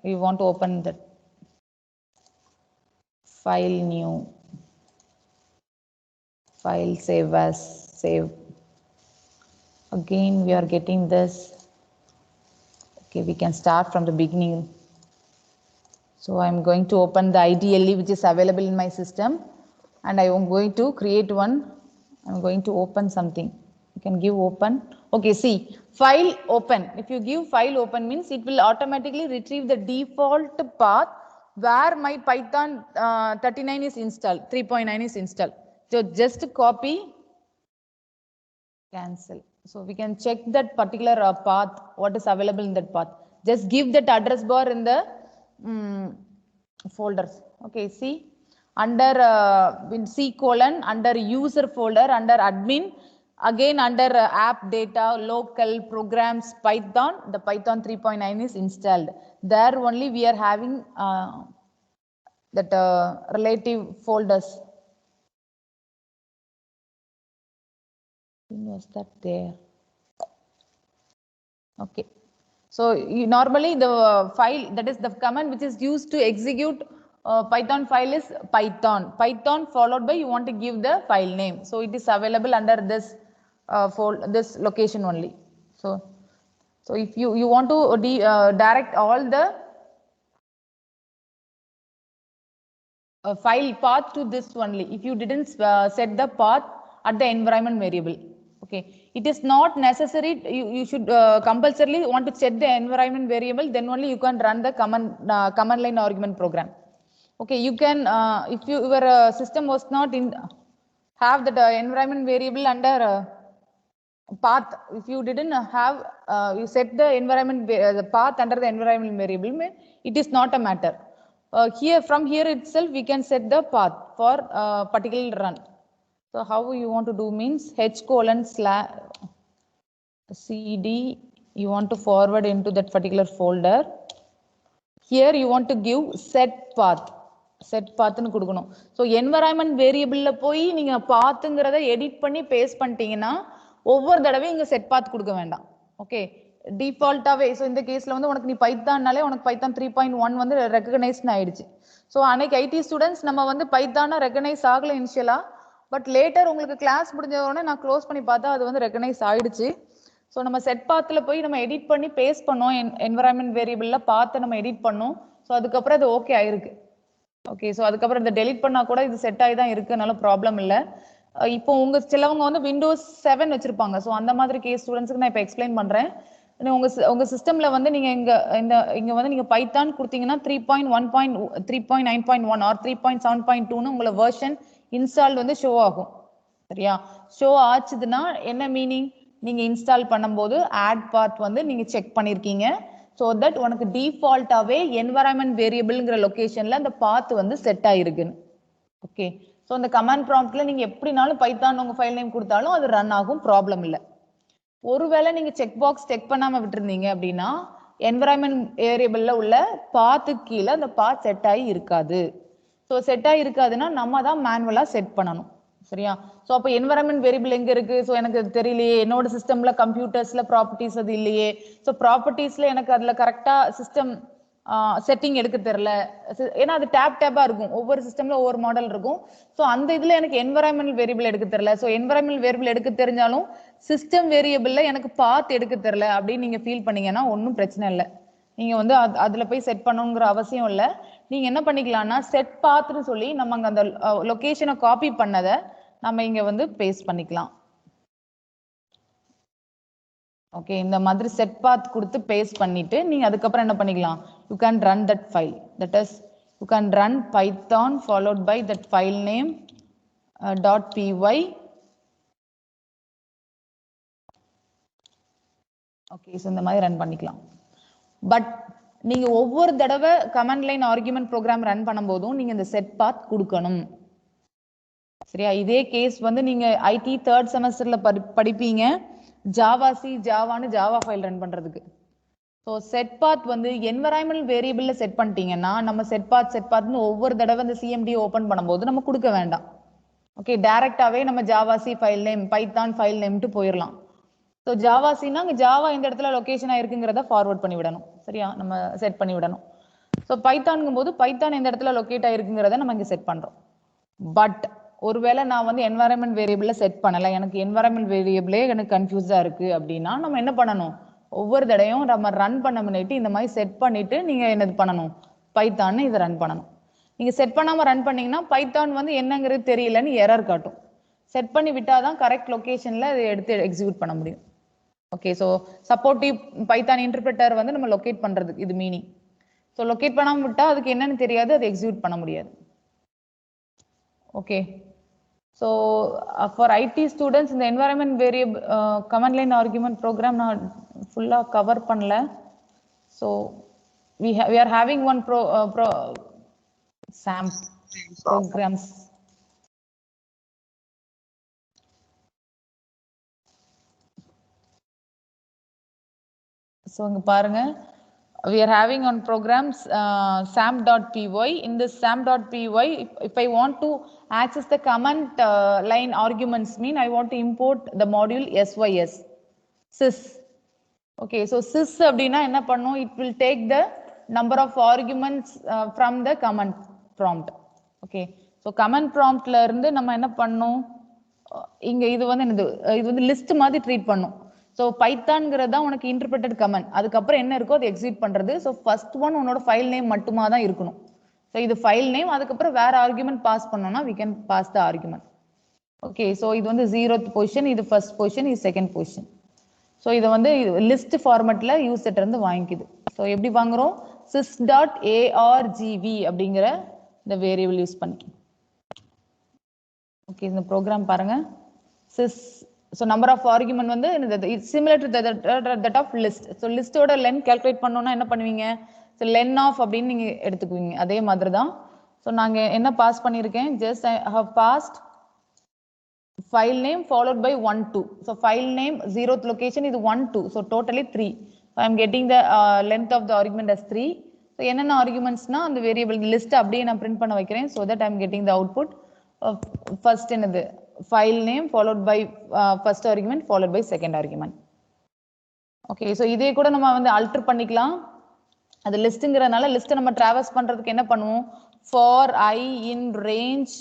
we want to open that file, new file, save as, save. Again we are getting this. Okay, we can start from the beginning. So I'm going to open the IDLE which is available in my system, and I am going to create one. I'm going to open something. You can give open. Okay, see, file open. If you give file open means it will automatically retrieve the default path where my Python 39 is installed, 3.9 is installed. So just copy, cancel. So we can check that particular path, what is available in that path. Just give that address bar in the folders. Okay, see, under C colon, under user folder, under admin, again under app data, local programs, Python, the Python 3.9 is installed. There only we are having that relative folders. Was that there? Okay. So normally the file, that is the command which is used to execute Python file is Python followed by, you want to give the file name. So it is available under this this location only. So if you want to direct all the file path to this only, if you didn't set the path at the environment variable. Okay, it is not necessary. You should compulsorily want to set the environment variable, then only you can run the command line argument program. Okay, you can if your system was not in have the environment variable under path, if you didn't have you set the environment the path under the environment variable, it is not a matter. Here from here itself we can set the path for particular run. So how you want to do means h:/cd, you want to forward into that particular folder. Here you want to give set path னு கொடுக்கணும். So environment வேரியபிள்ல போய் நீங்க பாத்துங்கிறத edit பண்ணி paste பண்ணிட்டீங்கன்னா ஒவ்வொரு தடவையும் இங்க set பாத் கொடுக்க வேண்டாம். ஓகே, டிஃபால்ட்டாவே. ஸோ இந்த கேஸ்ல வந்து உனக்கு நீ பைத்தான்னாலே உனக்கு பைத்தான் 3.1 வந்து ரெகனைஸ்ட் ஆயிடுச்சு. ஸோ அன்னைக்கு ஐடி ஸ்டூடெண்ட்ஸ் நம்ம வந்து பைத்தானா ரெகனைஸ் ஆகல இனிஷியலா, பட் லேட்டர் உங்களுக்கு கிளாஸ் முடிஞ்ச உடனே நான் க்ளோஸ் பண்ணி பார்த்தா அது வந்து ரெகனைஸ் ஆயிடுச்சு. ஸோ நம்ம செட் பாத்தில் போய் நம்ம எடிட் பண்ணி பேஸ்ட் பண்ணோம், என்வரான்மெண்ட் வேரியபிளில் பார்த்து நம்ம எடிட் பண்ணோம். ஸோ அதுக்கப்புறம் அது ஓகே ஆயிருக்கு. ஓகே, ஸோ அதுக்கப்புறம் இந்த டெலிட் பண்ணால் கூட இது செட் ஆகி தான் இருக்குனால ப்ராப்ளம் இல்லை. இப்போ சிலவங்க வந்து Windows 7 வச்சிருப்பாங்க. ஸோ அந்த மாதிரி கேஸ் ஸ்டூடெண்ட்ஸ்க்கு நான் இப்போ எக்ஸ்பிளைன் பண்ணுறேன். உங்க சிஸ்டம்ல வந்து நீங்க இங்க வந்து நீங்க பைத்தான் கொடுத்தீங்கன்னா 3.1.3.9.1 ஆர் 3.7.2ன்னு உங்களோட வெர்ஷன் இன்ஸ்டால் வந்து ஷோ ஆகும். சரியா? ஷோ ஆச்சுதுன்னா என்ன மீனிங், நீங்க இன்ஸ்டால் பண்ணும்போது ஆட் பாத் வந்து நீங்க செக் பண்ணிருக்கீங்க. ஸோ தட் உனக்கு டிஃபால்ட்டாவே என்வரான்மெண்ட் வேரியபிள்ங்கிற லொகேஷன்ல அந்த பாத் வந்து செட் ஆயிருக்குன்னு. ஓகே, ஸோ அந்த கமாண்ட் ப்ராம்ப்ட்ல நீங்க எப்படினாலும் பைத்தான் உங்க ஃபைல் நேம் கொடுத்தாலும் அது ரன் ஆகும், ப்ராப்ளம் இல்லை. ஒருவேளை நீங்க செக் பாக்ஸ் செக் பண்ணாம விட்டுருந்தீங்க அப்படின்னா என்வரான்மெண்ட் வேரியபிள்ல உள்ள பாத்து கீழே அந்த பாத் செட் ஆகி இருக்காது. ஸோ செட் ஆகி இருக்காதுன்னா நம்ம தான் மேனுவலா செட் பண்ணணும். சரியா? ஸோ அப்போ என்வரான்மெண்ட் வேரியபிள் எங்க இருக்கு? ஸோ எனக்கு தெரியலையே, என்னோட சிஸ்டம்ல கம்ப்யூட்டர்ஸ்ல ப்ராப்பர்ட்டிஸ் அது இல்லையே. ஸோ ப்ராப்பர்ட்டிஸ்ல எனக்கு அதுல கரெக்டா சிஸ்டம் செட்டிங் எடுக்க தெரியல. ஏன்னா அது டேப்பா இருக்கும், ஒவ்வொரு சிஸ்டம்ல ஒவ்வொரு மாடல் இருக்கும். ஸோ அந்த இதுல எனக்கு என்வரான்மெண்ட் வேரியபிள் எடுக்க தெரியல. ஸோ என்வரான்மெண்ட் வேரியபிள் எடுக்க தெரிஞ்சாலும் சிஸ்டம் வேரியபிள்ல எனக்கு பாத் எடுக்க தெரியல அப்படின்னு நீங்க ஃபீல் பண்ணீங்கன்னா ஒன்றும் பிரச்சனை இல்லை. நீங்க வந்து அதுல போய் செட் பண்ணணுங்கிற அவசியம் இல்லை. நீங்க என்ன பண்ணிக்கலாம்னா செட் பாத்னு சொல்லி நம்ம அங்க அந்த லொகேஷனை காப்பி பண்ணதை நம்ம இங்க வந்து பேஸ்ட் பண்ணிக்கலாம். ஓகே, இந்த மாதிரி செட் பாத் கொடுத்து பேஸ்ட் பண்ணிட்டு நீங்க அதுக்கப்புறம் என்ன பண்ணிக்கலாம், you can run that file. That is you can run python followed by that file name .py. Okay, so இந்த மாதிரி ரன் பண்ணிக்கலாம். பட் நீங்க ஒவ்வொரு தடவை command line argument program run பண்ணும்போதும் நீங்க இந்த செட் பாத் கொடுக்கணும். சரியா? இதே கேஸ் வந்து நீங்க ஐடி 3rd செமஸ்டர்ல படிப்பீங்க, ஜாவான்னு ஜாவா ஃபைல் ரன் பண்றதுக்கு. ஸோ செட் பாத் வந்து என்வரான்மெண்ட் வேரியபிள்ல செட் பண்ணிட்டீங்கன்னா நம்ம செட் பாத்னு ஒவ்வொரு தடவை இந்த சிஎம்டி ஓபன் பண்ணும்போது நம்ம கொடுக்க வேண்டாம். ஓகே, டைரக்டாவே நம்ம javac file name python file நேம்ட்டு போயிடலாம். ஸோ ஜாவாசின்னா அங்கே ஜாவா இந்த இடத்துல லொகேஷன் ஆயிருக்குங்கிறத ஃபார்வர்ட் பண்ணி விடணும். சரியா? நம்ம செட் பண்ணி விடணும். ஸோ பைத்தானுங்கும் போது பைத்தான் எந்த இடத்துல லொக்கேட் ஆயிருக்குங்கிறத நம்ம இங்கே செட் பண்ணுறோம். பட் ஒருவேளை நான் வந்து என்வாயர்மெண்ட் வேரியபிளில் செட் பண்ணலை, எனக்கு என்வாயர்மெண்ட் வேரியபிளே எனக்கு கன்ஃபியூஸாக இருக்குது அப்படின்னா நம்ம என்ன பண்ணணும், ஒவ்வொரு தடையும் நம்ம ரன் பண்ண முன்னாடி இந்த மாதிரி செட் பண்ணிவிட்டு நீங்கள் என்னது பண்ணணும், பைத்தான்னு இதை ரன் பண்ணணும். நீங்கள் செட் பண்ணாமல் ரன் பண்ணிங்கன்னா பைத்தான் வந்து என்னங்கிறது தெரியலன்னு எரர் காட்டும். செட் பண்ணி விட்டால் தான் கரெக்ட் லொக்கேஷனில் இதை எடுத்து எக்ஸிக்யூட் பண்ண முடியும். Okay, so supportive Python interpreter வந்து நம்ம லொக்கேட் பண்ணுறதுக்கு இது மீனிங். ஸோ லொக்கேட் பண்ணாமல் விட்டால் அதுக்கு என்னன்னு தெரியாது, அதை எக்ஸிக்யூட் பண்ண முடியாது. Okay, so for IT students இந்த environment variable command line argument program நான் ஃபுல்லாக கவர் பண்ணல. So we are having one SAM programs. So இங்கே பாருங்க, we are having on programs sam.py. In this sam.py, if I want to access the command line arguments, mean I want to import the module sys. Okay, so sys அப்படின்னா என்ன பண்ணும், it will take the number of arguments from the command prompt. Okay, so command promptல இருந்து நம்ம என்ன பண்ணோம், இங்க இது வந்து லிஸ்ட் மாதிரி ட்ரீட் பண்ணும். ஸோ பைத்தான்ங்கிறது தான் உனக்கு இன்டர்பிரட்டட் கமெண்ட், அதுக்கப்புறம் என்ன இருக்கோ அதை எக்ஸிக்யூட் பண்ணுறது. ஸோ ஃபர்ஸ்ட் ஒன் உன்னோட ஃபைல் நேம் மட்டுமா தான் இருக்கணும். ஸோ இது ஃபைல் நேம், அதுக்கப்புறம் வேற ஆர்குமெண்ட் பாஸ் பண்ணோம்னா we can pass the argument. Okay, so இது வந்து 0th பொசிஷன், இது ஃபர்ஸ்ட் பொசிஷன், இது செகண்ட் பொசிஷன். ஸோ இதை வந்து லிஸ்ட் ஃபார்மேட்டில் யூசர்ட்ட இருந்து வாங்கிக்குது. ஸோ எப்படி வாங்குறோம், sys.argv அப்படிங்கிற இந்த வேரியபிள் யூஸ் பண்ணி. ஓகே, இந்த ப்ரோக்ராம் பாருங்க, sys. So number of argument வந்து it's similar to that of list. So list ஓட len calculate பண்ணனும்னா என்ன பண்ணுவீங்க, so len of அப்படினு நீங்க எடுத்துக்குவீங்க. அதே மாதிரி தான். So நாங்க என்ன பாஸ் பண்ணிருக்கேன், just I have passed file name followed by 1 2. So file name 0th location is 1 2. So totally 3. So I am getting the length of the argument as 3. So என்னென்ன argumentsனா அந்த variable list அப்படியே நான் print பண்ண வைக்கிறேன், so that I am getting the output of first என்னது file name followed by first argument followed by second argument. Okay, so இதே கூட நம்ம வந்து alter பண்ணிக்கலாம். அது லிஸ்ட்ங்கறனால லிஸ்ட் நம்ம traverse பண்றதுக்கு என்ன பண்ணுவோம், for I in range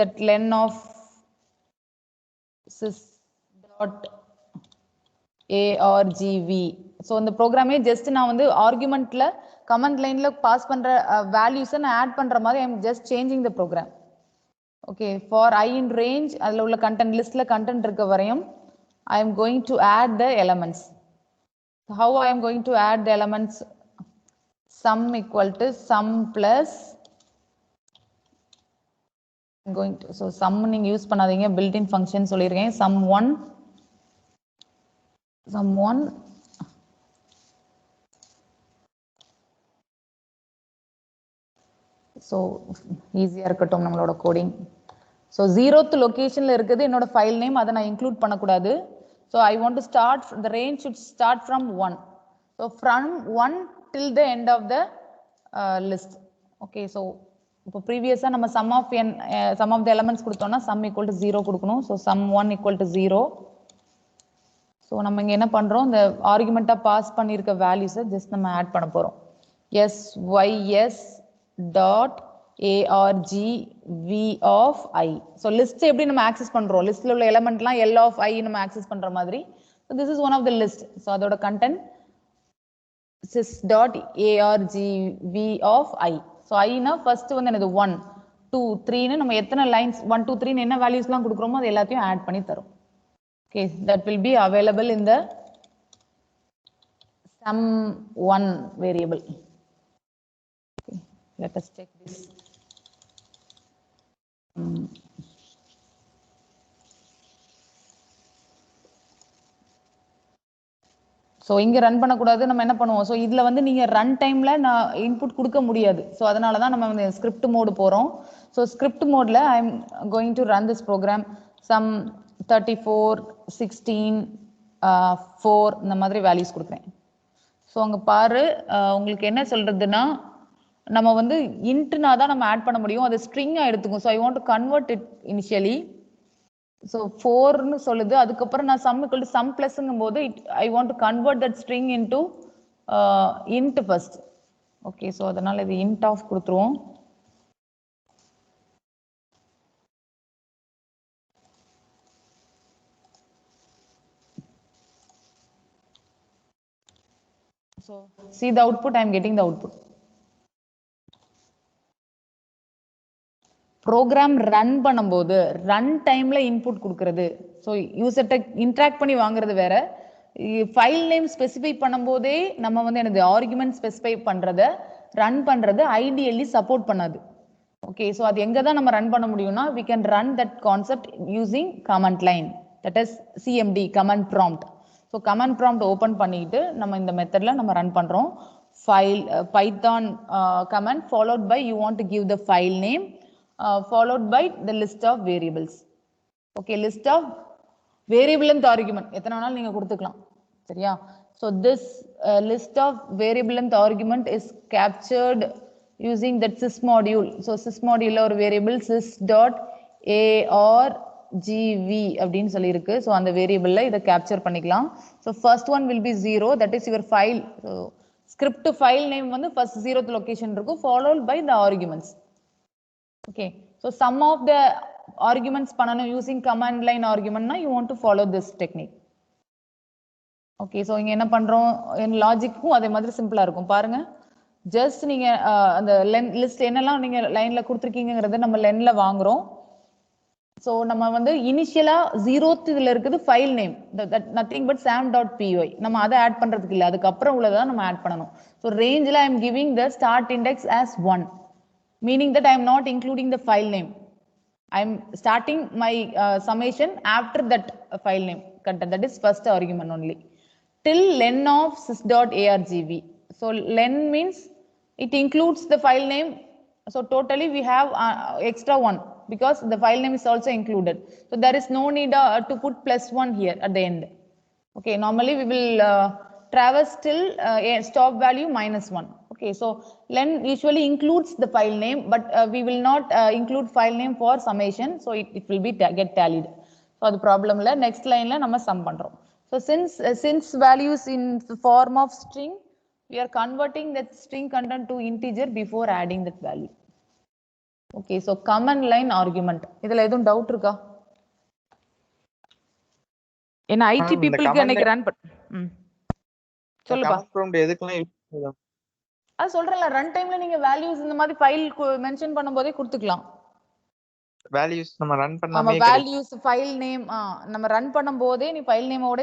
that len of sys dot argv. So இந்த ப்ரோக்ராமே ஜஸ்ட் நான் வந்து ஆர்குமெண்ட்ல கமெண்ட் லைன்ல பாஸ் பண்ற வேல்யூஸை நான் ஆட் பண்ற மாதிரி I am just changing the program. Okay, for i in range அதில் உள்ள கண்டென்ட் லிஸ்ட்ல கண்டென்ட் இருக்க வரையும் I am going to add the elements. How I am going to add the elements, sum equal to sum plus going to, so sum நீங்க use பண்ணாதீங்க, built in function சொல்லிருக்கேன், sum1 so ஈஸியாக இருக்கட்டும் நம்மளோட coding. So 0th லொக்கேஷனில் இருக்குது என்னோட file name, அதை நான் இன்க்ளூட் பண்ணக்கூடாது. So I want to start, the range should start from 1. So from 1 till the end of the list. Okay, so இப்போ ப்ரீவியஸாக நம்ம sum of the elements கொடுத்தோம்னா sum equal to 0 கொடுக்கணும். So sum1 equal to 0. So நம்ம இங்கே என்ன பண்ணுறோம், இந்த ஆர்குமெண்ட்டாக பாஸ் பண்ணியிருக்க வேல்யூஸை ஜஸ்ட் நம்ம ஆட் பண்ண போகிறோம். sys dot argv of i. So list எப்படி நம்ம ஆக்சஸ் பண்றோம், லிஸ்ட்ல உள்ள எலிமெண்ட்லாம் l of i நம்ம ஆக்சஸ் பண்ற மாதிரி. So this is one of the list. So அதோட content sys dot argv of i. So ஐனா ஃபர்ஸ்ட் வந்து என்னது 1 2 3ன்னு நம்ம எத்தனை லைன்ஸ் 1 2 3ன்னு என்ன வேல்யூஸ்லாம் கொடுக்குறோமோ அது எல்லாத்தையும் ஆட் பண்ணி தரும். Okay, that will be available in the sum1 variable. Okay, let us check this. So இங்கே ரன் பண்ணக்கூடாது, நம்ம என்ன பண்ணுவோம், ஸோ இதில் வந்து நீங்கள் ரன் டைமில் நான் இன்புட் கொடுக்க முடியாது. ஸோ அதனால தான் நம்ம வந்து ஸ்கிரிப்ட் மோடு போகிறோம். ஸோ ஸ்கிரிப்ட் மோடில் I am going to run this program sum 34 16 4 இந்த மாதிரி வேல்யூஸ் கொடுக்குறேன். ஸோ அங்கே பாரு, உங்களுக்கு என்ன சொல்கிறதுன்னா நம்ம வந்து இன்ட்னா தான் நம்ம ஆட் பண்ண முடியும், அது ஸ்ட்ரிங்காக எடுத்துக்கும். So I want to convert it initially. So 4ன்னு சொல்லுது, அதுக்கப்புறம் நான் சம் ஈக்குவல் டு சம் பிளஸ்ங்கும் போது I want to convert that string into int first. Okay, so அதனால இது int of கொடுத்துருவோம். So see the output, I am getting the output. Program run பண்ணும்போது run timeல input கொடுக்கிறது. So user interact பண்ணி வாங்குறது வேற. File name specify பண்ணும்போதே நம்ம வந்து என்னது argument specify பண்றத run பண்றது ideally support பண்ணாது. Okay, so அது எங்க தான் நம்ம run பண்ண முடியும்னா we can run that concept using command line, that is CMD, command prompt. So command prompt open பண்ணிட்டு நம்ம இந்த மெத்தட்ல நம்ம run பண்றோம். File python command followed by you want to give the file name followed by the list of variables. Okay, list of variable length argument எத்தனை வேணாலும் நீங்க கொடுத்துக்கலாம். சரியா? So this list of variable length argument is captured using that sys module. So sys module ஒரு variable sys dot argv அப்படின்னு சொல்லி இருக்கு. So அந்த variableல இதை capture பண்ணிக்கலாம். So first one will be 0, that is your file. So script file name வந்து first 0th location இருக்கும், followed by the arguments. Okay, so some of the arguments பண்ணனும் using command line argument na you want to follow this technique. Okay, so இங்க என்ன பண்றோம், in லாஜிக்கும் அதே மாதிரி சிம்பிளா இருக்கும் பாருங்க. ஜஸ்ட் நீங்க அந்த லிஸ்ட் என்னெல்லாம் நீங்க லைன்ல கொடுத்துருக்கீங்கிறத நம்ம லென்ல வாங்குறோம். ஸோ நம்ம வந்து இனிஷியலா 0th இதுல இருக்குது file name, nothing but sam.py. நம்ம அதை ஆட் பண்றதுக்கு இல்லை, அதுக்கப்புறம் உள்ளதான் நம்ம ஆட் பண்ணணும். ஸோ ரேஞ்சில் I am giving the start index as 1, meaning that I am not including the file name. I am starting my summation after that file name content, that is first argument only, till len of sys.argv. So len means it includes the file name. So totally we have extra 1 because the file name is also included. So there is no need to put +1 here at the end. Okay, normally we will traverse till stop value -1. Okay, so len usually includes the file name, but we will not include file name for summation, so it will be get tallied. So the problem la next line la nama sum pandrom. So since values in the form of string, we are converting that string content to integer before adding that value. Okay, so command line argument idhula edum doubt iruka? Ena IT people ku enakku run சொல்லுப்பா. command prompt எதுக்குலாம் use பண்ணலாம்? அது சொல்றேன்ல, run டைம்ல நீங்க values இந்த மாதிரி file mention பண்ணும்போதே கொடுத்துக்கலாம். வேல்யூஸ் நம்ம ரன் பண்ணாமே வேல்யூஸ் ஃபைல் நேம் நம்ம ரன் பண்ணும்போதே நீ ஃபைல் நேமோட